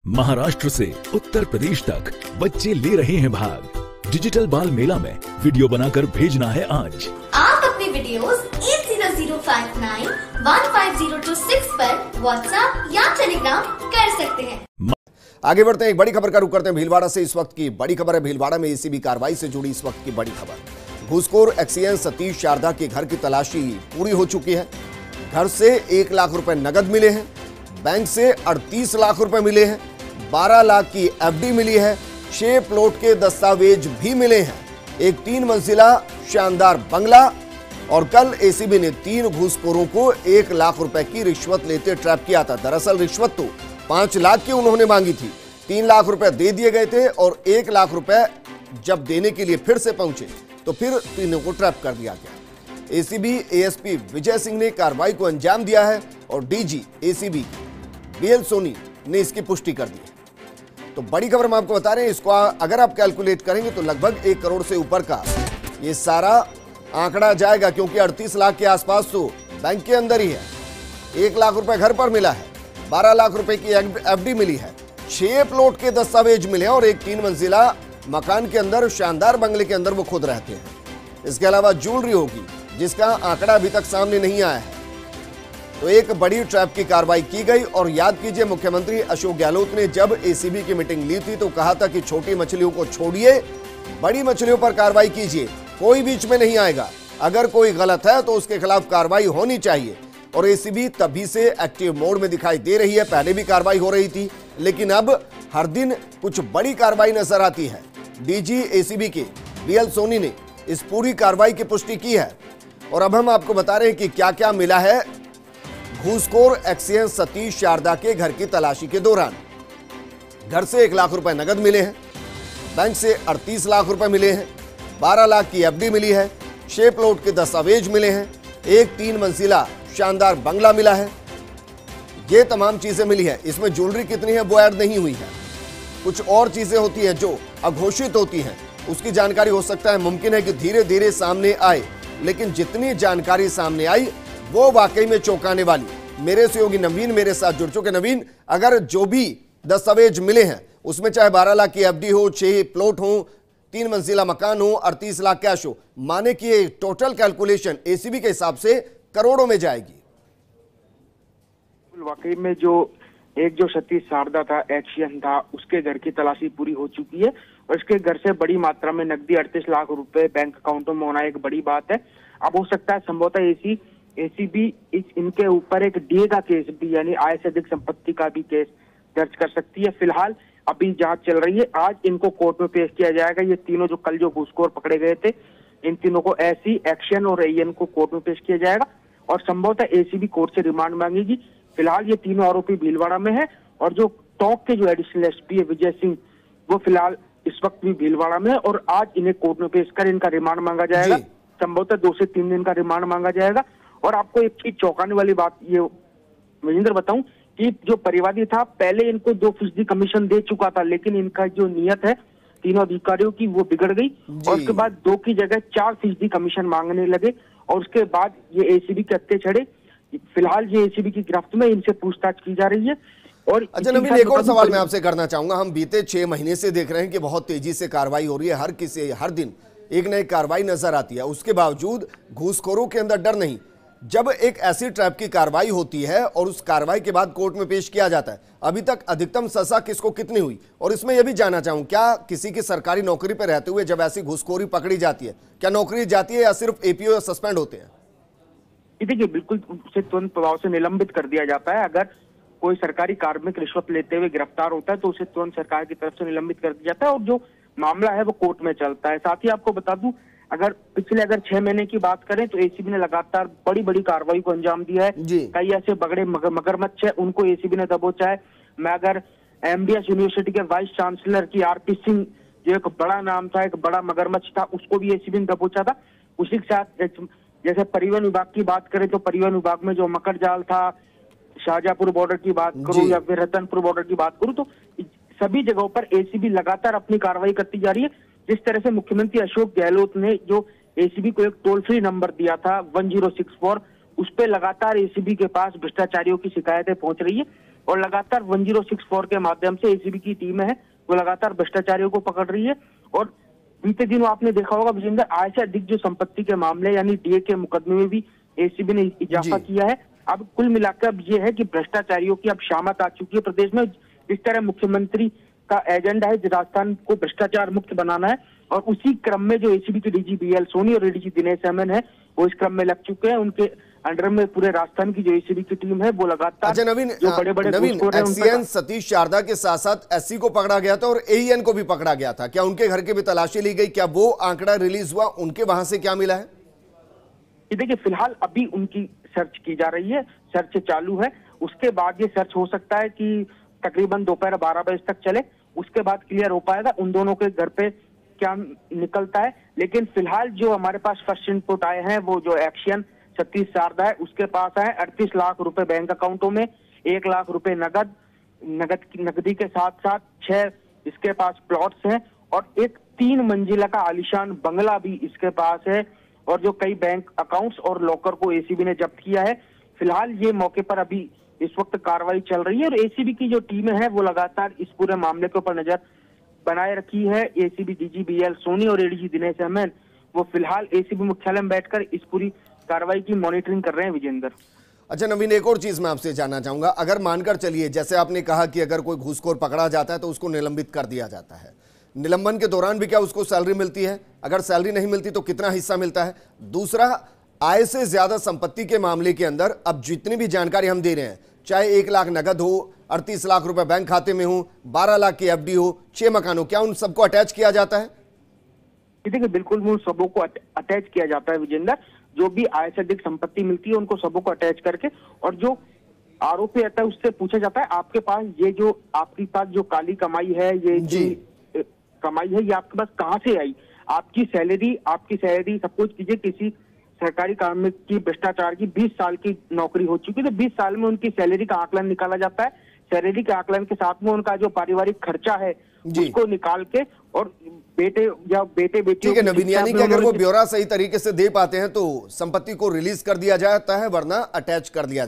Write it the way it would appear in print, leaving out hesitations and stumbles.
महाराष्ट्र से उत्तर प्रदेश तक बच्चे ले रहे हैं भाग। डिजिटल बाल मेला में वीडियो बनाकर भेजना है आज। आप अपनी वीडियोस 8005915026 पर व्हाट्सएप या टेलीग्राम कर सकते हैं। आगे बढ़ते हैं, एक बड़ी खबर का रुख करते हैं भीलवाड़ा से। इस वक्त की बड़ी खबर है भीलवाड़ा में एसीबी कार्रवाई से जुड़ी इस वक्त की बड़ी खबर। घूसखोर एक्सीएन सतीश शारदा के घर की तलाशी पूरी हो चुकी है। घर से 1 लाख रुपए नगद मिले हैं, बैंक से 38 लाख रुपए मिले हैं, 12 लाख की एफडी मिली है, 6 प्लॉट के दस्तावेज भी मिले हैं, एक 3 मंजिला शानदार बंगला। और कल एसीबी ने 3 घूसखोरों को 1 लाख रुपए की रिश्वत लेते ट्रैप किया था। दरअसल रिश्वत तो 5 लाख की उन्होंने मांगी थी, 3 लाख रुपए दे दिए गए थे और 1 लाख रुपए जब देने के लिए फिर से पहुंचे तो फिर तीनों को ट्रैप कर दिया गया। एसीबी एएसपी विजय सिंह ने कार्रवाई को अंजाम दिया है और डीजी एसीबी बीएल सोनी ने इसकी पुष्टि कर दी है। तो बड़ी खबर हम आपको बता रहे हैं, इसको अगर आप कैलकुलेट करेंगे तो लगभग 1 करोड़ से ऊपर का ये सारा आंकड़ा जाएगा, क्योंकि 38 लाख के आसपास तो बैंक के अंदर ही है, 1 लाख रुपए घर पर मिला है, 12 लाख रुपए की एफडी मिली है, 6 प्लॉट के दस्तावेज मिले हैं और एक 3 मंजिला मकान के अंदर शानदार बंगले के अंदर वो खुद रहते हैं। इसके अलावा ज्वेलरी होगी जिसका आंकड़ा अभी तक सामने नहीं आया है। तो एक बड़ी ट्रैप की कार्रवाई की गई। और याद कीजिए, मुख्यमंत्री अशोक गहलोत ने जब एसीबी की मीटिंग ली थी तो कहा था कि छोटी मछलियों को छोड़िए, बड़ी मछलियों पर कार्रवाई कीजिए, कोई बीच में नहीं आएगा, अगर कोई गलत है तो उसके खिलाफ कार्रवाई होनी चाहिए। और एसीबी तभी से एक्टिव मोड में दिखाई दे रही है। पहले भी कार्रवाई हो रही थी, लेकिन अब हर दिन कुछ बड़ी कार्रवाई नजर आती है। डीजी एसीबी के बीएल सोनी ने इस पूरी कार्रवाई की पुष्टि की है और अब हम आपको बता रहे हैं कि क्या क्या मिला है घूसखोर एक्सीएन सतीश शारदा के घर की तलाशी के दौरान। घर से 1 लाख रुपए नगद मिले हैं, बैंक से 38 लाख रुपए मिले हैं, 12 लाख की एफडी मिली है, 6 प्लॉट के दस्तावेज मिले हैं, एक 3 मंजिला शानदार बंगला मिला है। ये तमाम चीजें मिली है। इसमें ज्वेलरी कितनी है वो ऐड नहीं हुई है। कुछ और चीजें होती हैं जो अघोषित होती हैं, उसकी जानकारी हो सकता है, मुमकिन है कि धीरे धीरे सामने आए, लेकिन जितनी जानकारी सामने आई वो वाकई में चौंकाने वाली। मेरे सहयोगी नवीन मेरे साथ जुड़ चुके। नवीन, अगर जो भी दस्तावेज मिले हैं उसमें चाहे 12 लाख की एफडी हो, 6 प्लॉट हो, 3 मंजिला मकान हो, 38 लाख कैश हो, माने कि टोटल कैलकुलेशन एसीबी के हिसाब से करोड़ों में जाएगी। वाकई में जो सतीश शारदा था, एक्सीएन था, उसके घर की तलाशी पूरी हो चुकी है और इसके घर से बड़ी मात्रा में नकदी 38 लाख रुपए बैंक अकाउंटों में होना एक बड़ी बात है। अब हो सकता है संभवतः एसीबी इनके ऊपर एक डीए का केस भी, यानी आय से अधिक संपत्ति का भी केस दर्ज कर सकती है। फिलहाल अभी जांच चल रही है, आज इनको कोर्ट में पेश किया जाएगा। ये तीनों जो कल जो घूसखोर पकड़े गए थे, इन तीनों को एसी, एक्शन और एएन को कोर्ट में पेश किया जाएगा और संभवतः एसीबी कोर्ट से रिमांड मांगेगी। फिलहाल ये तीनों आरोपी भीलवाड़ा में है और जो टॉप के जो एडिशनल एसपी है विजय सिंह, वो फिलहाल इस वक्त भी भीलवाड़ा में है और आज इन्हें कोर्ट में पेश कर इनका रिमांड मांगा जाएगा। संभवतः 2 से 3 दिन का रिमांड मांगा जाएगा। और आपको एक चीज चौंकाने वाली बात ये महेंद्र बताऊं कि जो परिवादी था, पहले इनको 2% कमीशन दे चुका था, लेकिन इनका जो नियत है तीनों अधिकारियों की वो बिगड़ गई और उसके बाद 2 की जगह 4% कमीशन मांगने लगे और उसके बाद ये एसीबी के हत्थे चढ़े। फिलहाल ये एसीबी की गिरफ्त में, इनसे पूछताछ की जा रही है। और अच्छा नवीन, एक और सवाल मैं आपसे करना चाहूंगा। हम बीते 6 महीने से देख रहे हैं कि बहुत तेजी से कार्रवाई हो रही है, हर दिन एक न एक कार्रवाई नजर आती है। उसके बावजूद घूसखोरों के अंदर डर नहीं। जब एक ऐसी ट्रैप की कार्रवाई होती है और उस कार्रवाई के बाद कोर्ट में पेश किया जाता है, अभी तक अधिकतम सजा किसको कितनी हुई? और इसमें यह भी जानना चाहूं, क्या किसी की सरकारी नौकरी पर रहते हुए जब ऐसी घूसखोरी पकड़ी जाती है, क्या नौकरी जाती है या सिर्फ एपीओ या सस्पेंड होते हैं? देखिए, बिल्कुल उसे तुरंत प्रभाव से निलंबित कर दिया जाता है। अगर कोई सरकारी कार्मिक रिश्वत लेते हुए गिरफ्तार होता है तो उसे तुरंत सरकार की तरफ से निलंबित कर दिया जाता है और जो मामला है वो कोर्ट में चलता है। साथ ही आपको बता दूं, अगर पिछले 6 महीने की बात करें तो एसीबी ने लगातार बड़ी बड़ी कार्रवाई को अंजाम दिया है। कई ऐसे बगड़े मगरमच्छ है, उनको एसीबी ने दबोचा है। मैं अगर एमडीएस यूनिवर्सिटी के वाइस चांसलर की आरपी सिंह, जो एक बड़ा नाम था, एक बड़ा मगरमच्छ था, उसको भी एसीबी ने दबोचा था। उसी के साथ जैसे परिवहन विभाग की बात करें तो परिवहन विभाग में जो मकर जाल था, शाहजहांपुर बॉर्डर की बात करूं या फिर रतनपुर बॉर्डर की बात करूं, तो सभी जगहों पर एसीबी लगातार अपनी कार्रवाई करती जा रही है। जिस तरह से मुख्यमंत्री अशोक गहलोत ने जो एसीबी को एक टोल फ्री नंबर दिया था 1064, उस पर लगातार एसीबी के पास भ्रष्टाचारियों की शिकायतें पहुंच रही है और लगातार 1064 के माध्यम से एसीबी की टीम है वो लगातार भ्रष्टाचारियों को पकड़ रही है। और बीते दिनों आपने देखा होगा विजेंद्र, आय से अधिक जो संपत्ति के मामले यानी डीए के मुकदमे में भी एसीबी ने इजाफा किया है। अब कुल मिलाकर अब ये है कि भ्रष्टाचारियों की अब शामत आ चुकी है प्रदेश में। इस तरह मुख्यमंत्री का एजेंडा है राजस्थान को भ्रष्टाचार मुक्त बनाना है, और उसी क्रम में जो एसीबी के डीजी बीएल सोनी और एडीजी दिनेश एमएन है वो इस क्रम में लग चुके हैं। उनके अंडर में पूरे राजस्थान की जो एसीबी की टीम है वो लगातार अच्छा नवीन, जो बड़े-बड़े एक्सीएन सतीश शारदा के साथ साथ एससी को पकड़ा गया था और एईएन को भी पकड़ा गया था, क्या उनके घर की भी तलाशी ली गई? क्या वो आंकड़ा रिलीज हुआ? उनके वहां से क्या मिला है? ये देखिए, फिलहाल अभी उनकी सर्च की जा रही है, सर्च चालू है। उसके बाद ये सर्च हो सकता है कि तकरीबन दोपहर 12 बजे तक चले, उसके बाद क्लियर हो पाएगा उन दोनों के घर पे क्या निकलता है। लेकिन फिलहाल जो हमारे पास फर्स्ट इनपुट आए हैं वो जो एक्शन सतीश शारदा है उसके पास है 38 लाख रुपए बैंक अकाउंटों में, 1 लाख रुपए नगदी के साथ साथ 6 इसके पास प्लॉट्स हैं और एक 3 मंजिला का आलीशान बंगला भी इसके पास है, और जो कई बैंक अकाउंट्स और लॉकर को एसीबी ने जब्त किया है। फिलहाल ये मौके पर अभी इस वक्त कार्रवाई चल रही है और एसीबी की जो टीम है वो लगातार इस पूरे मामले के ऊपर नजर बनाए रखी है। एसीबी डीजी बीएल सोनी और एडीजी दिनेश एमएन वो फिलहाल एसीबी मुख्यालय में बैठकर इस पूरी कार्रवाई की मॉनिटरिंग कर रहे हैं विजेंद्र। अच्छा नवीन, एक और चीज मैं आपसे जानना चाहूंगा, अगर मानकर चलिए जैसे आपने कहा कि अगर कोई घूसखोर पकड़ा जाता है तो उसको निलंबित कर दिया जाता है, निलंबन के दौरान भी क्या उसको सैलरी मिलती है? अगर सैलरी नहीं मिलती तो कितना हिस्सा मिलता है? दूसरा, आय से ज्यादा संपत्ति के मामले के अंदर अब जितनी भी जानकारी हम दे रहे हैं, चाहे 1 लाख नगद हो, 38 लाख रुपए बैंक खाते में हो, 12 लाख की एफडी हो, 6 मकान हो, क्या उन सबको अटैच किया जाता है? देखिए बिल्कुल उन सबों को अटैच किया जाता है विजेंद्र। जो भी आय से अधिक संपत्ति मिलती है उनको सबों को अटैच करके, और जो आरोपी रहता है उससे पूछा जाता है आपके पास ये जो आपके पास जो काली कमाई है, ये जो कमाई है ये आपके पास कहाँ से आई? आपकी सैलरी सब कुछ कीजिए, किसी सरकारी काम की भ्रष्टाचार की 20 साल की नौकरी हो चुकी है तो 20 साल में उनकी सैलरी का आकलन निकाला जाता है। सैलरी के आकलन के साथ में उनका जो पारिवारिक खर्चा है उसको निकाल के, और बेटे या बेटे बेटियों ठीक है नवीन, यानी कि अगर वो ब्यौरा सही तरीके से दे पाते हैं तो संपत्ति को रिलीज कर दिया जाता है, वरना अटैच कर दिया